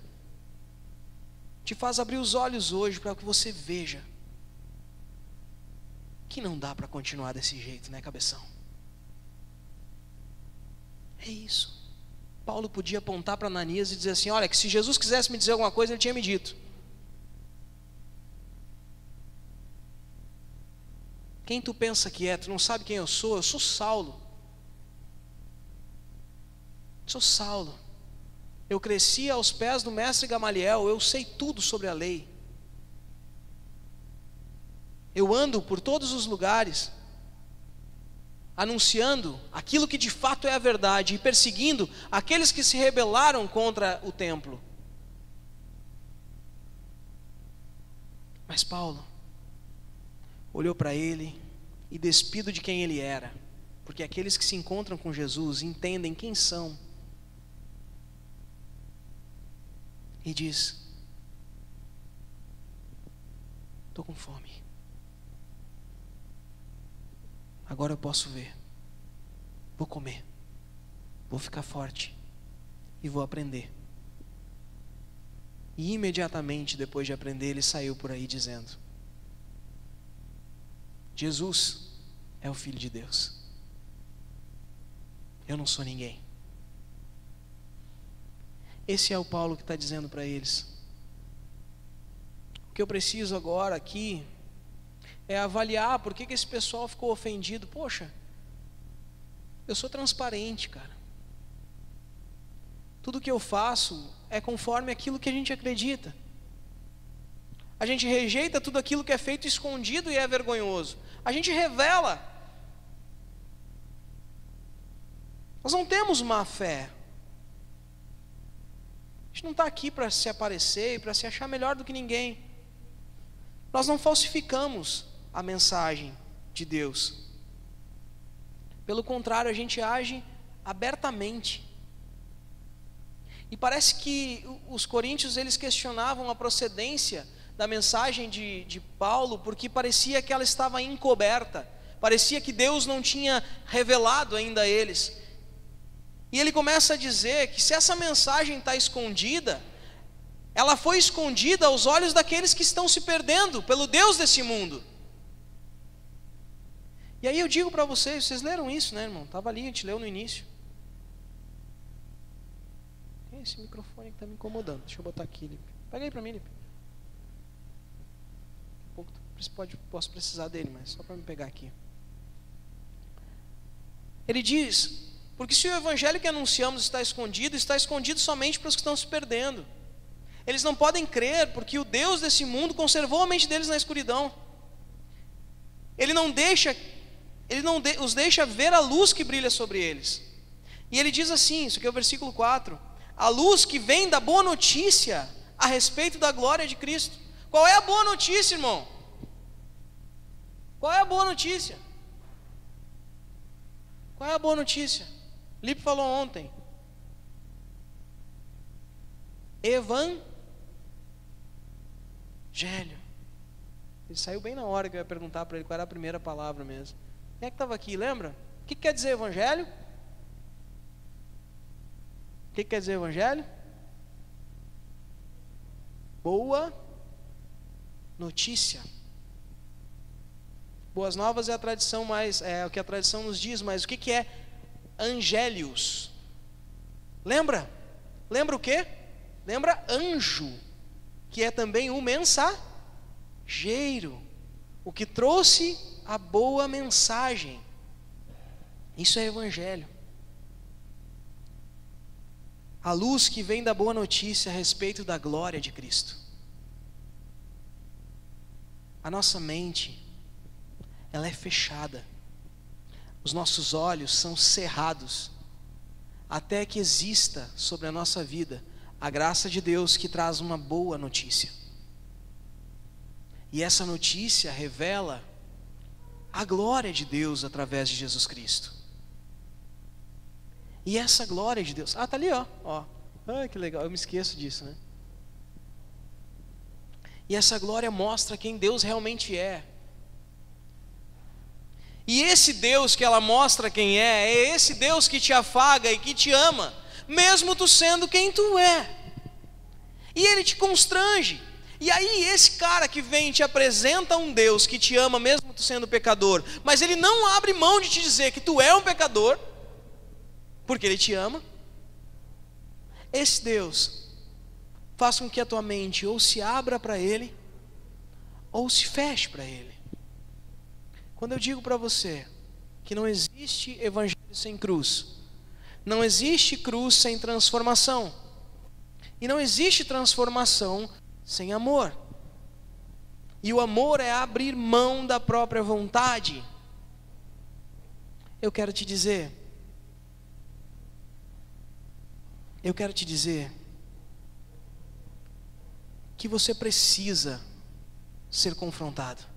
te faz abrir os olhos hoje para que você veja que não dá para continuar desse jeito, né, cabeção? É isso. Paulo podia apontar para Ananias e dizer assim: olha, que se Jesus quisesse me dizer alguma coisa, ele tinha me dito. Quem tu pensa que é? Tu não sabe quem eu sou? Eu sou Saulo. Sou Saulo. Eu cresci aos pés do mestre Gamaliel. Eu sei tudo sobre a lei. Eu ando por todos os lugares, anunciando aquilo que de fato é a verdade e perseguindo aqueles que se rebelaram contra o templo. Mas Paulo olhou para ele e despido de quem ele era, porque aqueles que se encontram com Jesus entendem quem são, e diz: estou com fome, agora eu posso ver, vou comer, vou ficar forte e vou aprender. E imediatamente depois de aprender, ele saiu por aí dizendo: Jesus é o Filho de Deus. Eu não sou ninguém. Esse é o Paulo que está dizendo para eles: o que eu preciso agora aqui é avaliar por que esse pessoal ficou ofendido. Poxa, eu sou transparente, cara. Tudo que eu faço é conforme aquilo que a gente acredita. A gente rejeita tudo aquilo que é feito escondido e é vergonhoso. A gente revela. Nós não temos má fé. A gente não está aqui para se aparecer e para se achar melhor do que ninguém. Nós não falsificamos a mensagem de Deus. Pelo contrário, a gente age abertamente. E parece que os coríntios, eles questionavam a procedência da mensagem de Paulo, porque parecia que ela estava encoberta, parecia que Deus não tinha revelado ainda a eles. E ele começa a dizer que se essa mensagem está escondida, ela foi escondida aos olhos daqueles que estão se perdendo pelo Deus desse mundo. E aí eu digo para vocês leram isso, né, irmão? Estava ali, a gente leu no início. Esse microfone que está me incomodando, deixa eu botar aqui, Lipe. Pega aí para mim, Lipe. Posso precisar dele, mas só para me pegar aqui. Ele diz: porque se o evangelho que anunciamos está escondido somente para os que estão se perdendo. Eles não podem crer porque o Deus desse mundo conservou a mente deles na escuridão. Ele não os deixa ver a luz que brilha sobre eles. E ele diz assim, isso aqui é o versículo 4: a luz que vem da boa notícia a respeito da glória de Cristo. Qual é a boa notícia, irmão? Qual é a boa notícia? Qual é a boa notícia? Lipe falou ontem. Evangelho. Ele saiu bem na hora que eu ia perguntar para ele qual era a primeira palavra mesmo. Quem é que estava aqui, lembra? O que quer dizer evangelho? O que quer dizer evangelho? Boa notícia. Boas novas é a tradição mais, é o que a tradição nos diz, mas o que é angélios? Lembra? Lembra o quê? Lembra anjo, que é também o mensageiro, o que trouxe a boa mensagem. Isso é evangelho. A luz que vem da boa notícia a respeito da glória de Cristo. A nossa mente, ela é fechada. Os nossos olhos são cerrados até que exista sobre a nossa vida a graça de Deus que traz uma boa notícia. E essa notícia revela a glória de Deus através de Jesus Cristo. E essa glória de Deus, tá ali, ó. Ai, que legal, eu me esqueço disso, né? E essa glória mostra quem Deus realmente é. E esse Deus que ela mostra quem é esse Deus que te afaga e que te ama, mesmo tu sendo quem tu é. E Ele te constrange. E aí esse cara que vem e te apresenta um Deus que te ama mesmo tu sendo pecador, mas Ele não abre mão de te dizer que tu é um pecador, porque Ele te ama. Esse Deus faz com que a tua mente ou se abra para Ele, ou se feche para Ele. Quando eu digo para você que não existe evangelho sem cruz, não existe cruz sem transformação, e não existe transformação sem amor, e o amor é abrir mão da própria vontade, eu quero te dizer que você precisa ser confrontado.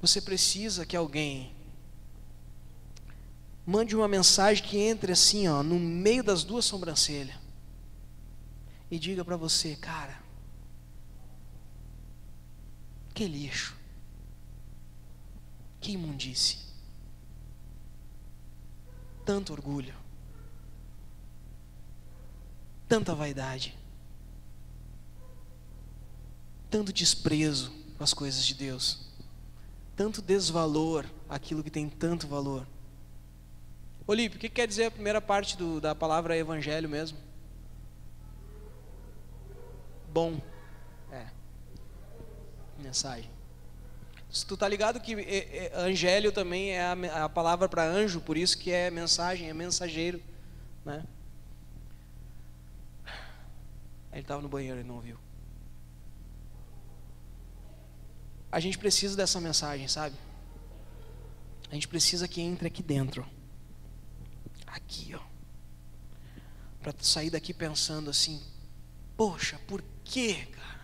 Você precisa que alguém mande uma mensagem que entre assim, no meio das duas sobrancelhas e diga para você: cara, que lixo, que imundície, tanto orgulho, tanta vaidade, tanto desprezo com as coisas de Deus, tanto desvalor aquilo que tem tanto valor. Olímpio, o que quer dizer a primeira parte da palavra evangelho mesmo? Bom. Mensagem. Se tu tá ligado que evangelho também é a palavra para anjo, por isso que é mensagem, é mensageiro, né? Ele estava no banheiro e não ouviu. A gente precisa dessa mensagem, sabe? A gente precisa que entre aqui dentro. Aqui, para sair daqui pensando assim: poxa, por quê, cara?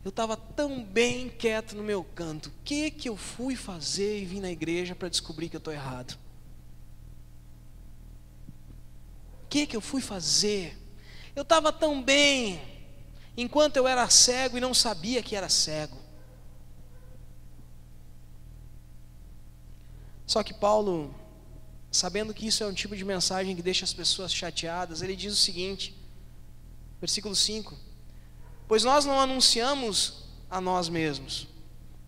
Eu estava tão bem quieto no meu canto. O que eu fui fazer e vim na igreja para descobrir que eu estou errado? O que eu fui fazer? Eu estava tão bem enquanto eu era cego e não sabia que era cego. Só que Paulo, sabendo que isso é um tipo de mensagem que deixa as pessoas chateadas, ele diz o seguinte, versículo 5: pois nós não anunciamos a nós mesmos,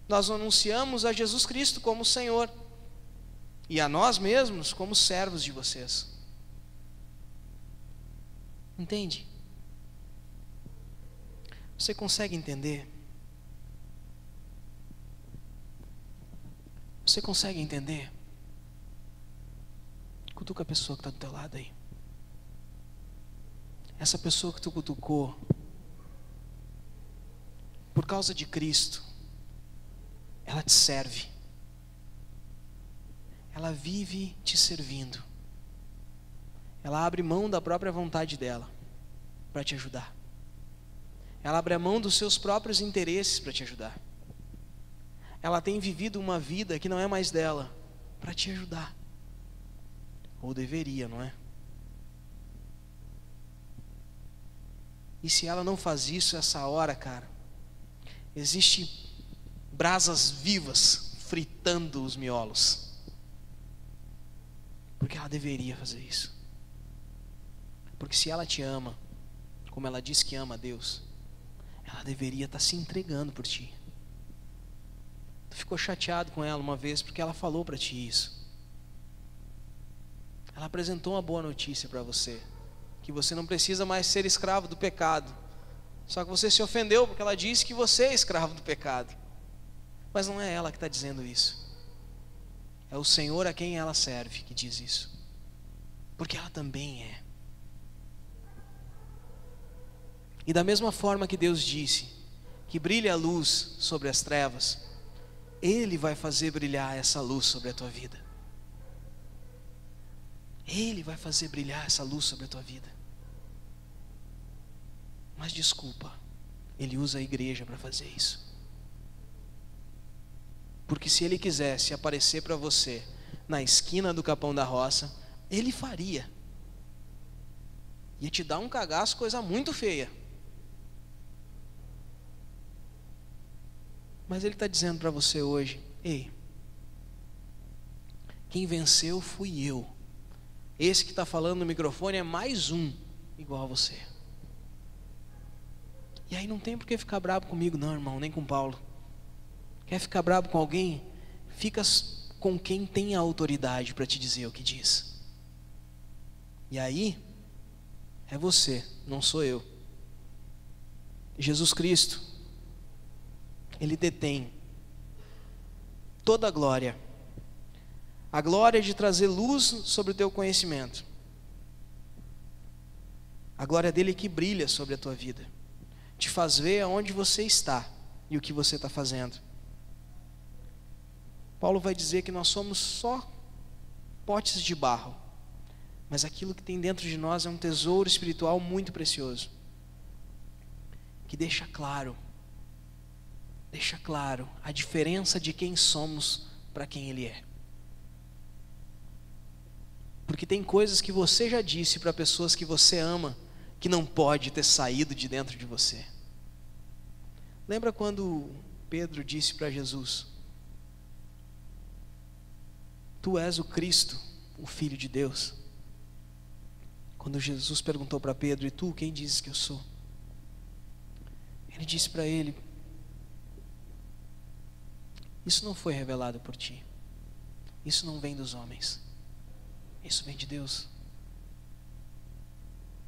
nós anunciamos a Jesus Cristo como Senhor, e a nós mesmos como servos de vocês. Entende? Você consegue entender? Você consegue entender? Cutuca a pessoa que está do teu lado aí. Essa pessoa que tu cutucou, por causa de Cristo, ela te serve. Ela vive te servindo. Ela abre mão da própria vontade dela para te ajudar. Ela abre a mão dos seus próprios interesses para te ajudar. Ela tem vivido uma vida que não é mais dela para te ajudar. Ou deveria, não é? E se ela não faz isso essa hora, cara, existe brasas vivas fritando os miolos. Porque ela deveria fazer isso. Porque se ela te ama, como ela diz que ama a Deus, ela deveria estar se entregando por ti. Tu ficou chateado com ela uma vez porque ela falou para ti isso. Ela apresentou uma boa notícia para você, que você não precisa mais ser escravo do pecado. Só que você se ofendeu porque ela disse que você é escravo do pecado. Mas não é ela que está dizendo isso. É o Senhor a quem ela serve que diz isso. Porque ela também é. E da mesma forma que Deus disse que brilha a luz sobre as trevas, Ele vai fazer brilhar essa luz sobre a tua vida. Ele vai fazer brilhar essa luz sobre a tua vida. Mas desculpa, Ele usa a igreja para fazer isso. Porque se Ele quisesse aparecer para você na esquina do Capão da Roça, Ele faria. Ia te dar um cagaço, coisa muito feia. Mas Ele está dizendo para você hoje: ei, quem venceu fui eu. Esse que está falando no microfone é mais um igual a você. E aí não tem por que ficar bravo comigo não, irmão, nem com Paulo. Quer ficar bravo com alguém? Fica com quem tem a autoridade para te dizer o que diz. E aí, é você, não sou eu. Jesus Cristo, Ele detém toda a glória de trazer luz sobre o teu conhecimento, a glória dele que brilha sobre a tua vida, te faz ver aonde você está e o que você está fazendo. Paulo vai dizer que nós somos só potes de barro, mas aquilo que tem dentro de nós é um tesouro espiritual muito precioso, que deixa claro a diferença de quem somos para quem Ele é. Porque tem coisas que você já disse para pessoas que você ama, que não pode ter saído de dentro de você. Lembra quando Pedro disse para Jesus: Tu és o Cristo, o Filho de Deus? Quando Jesus perguntou para Pedro: E tu, quem dizes que eu sou? Ele disse para ele: Isso não foi revelado por ti. Isso não vem dos homens. Isso vem de Deus.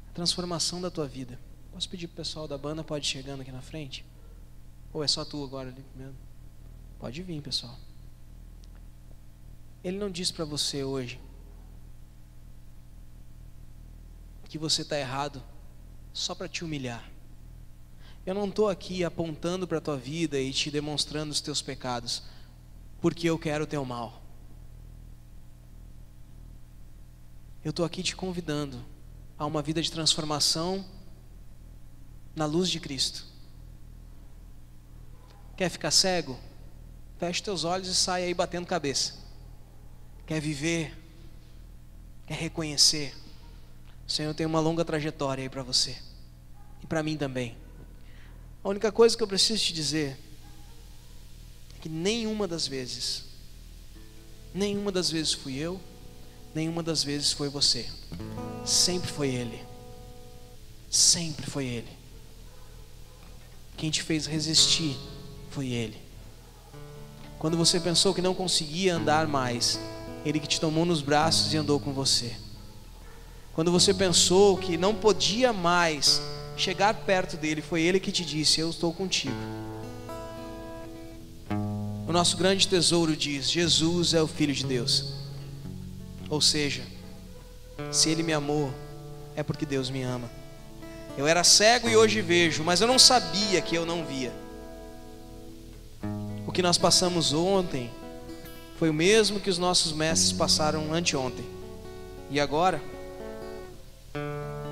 A transformação da tua vida. Posso pedir para o pessoal da banda, pode ir chegando aqui na frente? Ou é só tu agora ali mesmo? Pode vir, pessoal. Ele não diz para você hoje que você está errado só para te humilhar. Eu não estou aqui apontando para a tua vida e te demonstrando os teus pecados, porque eu quero o teu mal. Eu estou aqui te convidando a uma vida de transformação na luz de Cristo. Quer ficar cego? Feche teus olhos e sai aí batendo cabeça. Quer viver? Quer reconhecer? O Senhor tem uma longa trajetória aí para você. E para mim também. A única coisa que eu preciso te dizer é que nenhuma das vezes fui eu, nenhuma das vezes foi você. Sempre foi Ele. Sempre foi Ele. Quem te fez resistir foi Ele. Quando você pensou que não conseguia andar mais, Ele que te tomou nos braços e andou com você. Quando você pensou que não podia mais chegar perto dele, foi Ele que te disse: eu estou contigo. O nosso grande tesouro diz: Jesus é o Filho de Deus. Ou seja, se Ele me amou, é porque Deus me ama. Eu era cego e hoje vejo, mas eu não sabia que eu não via. O que nós passamos ontem foi o mesmo que os nossos mestres passaram anteontem. E agora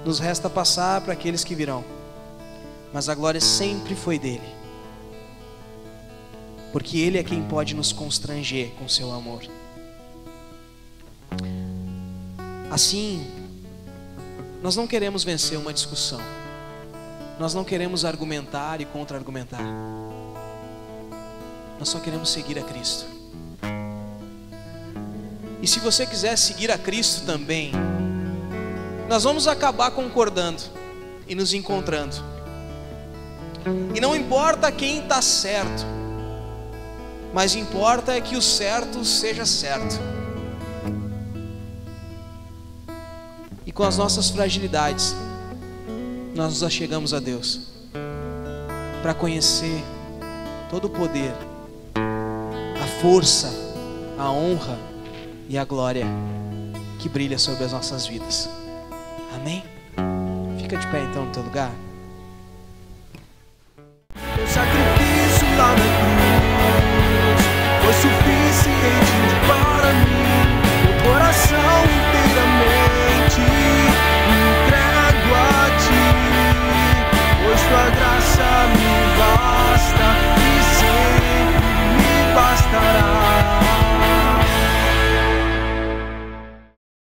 nos resta passar para aqueles que virão. Mas a glória sempre foi dele, porque Ele é quem pode nos constranger com seu amor. Assim, nós não queremos vencer uma discussão, nós não queremos argumentar e contra-argumentar, nós só queremos seguir a Cristo. E se você quiser seguir a Cristo também, nós vamos acabar concordando e nos encontrando. E não importa quem está certo, mas importa é que o certo seja certo. E com as nossas fragilidades, nós nos achegamos a Deus para conhecer todo o poder, a força, a honra e a glória que brilha sobre as nossas vidas. Amém? Fica de pé então no teu lugar. O sacrifício lá na cruz foi suficiente para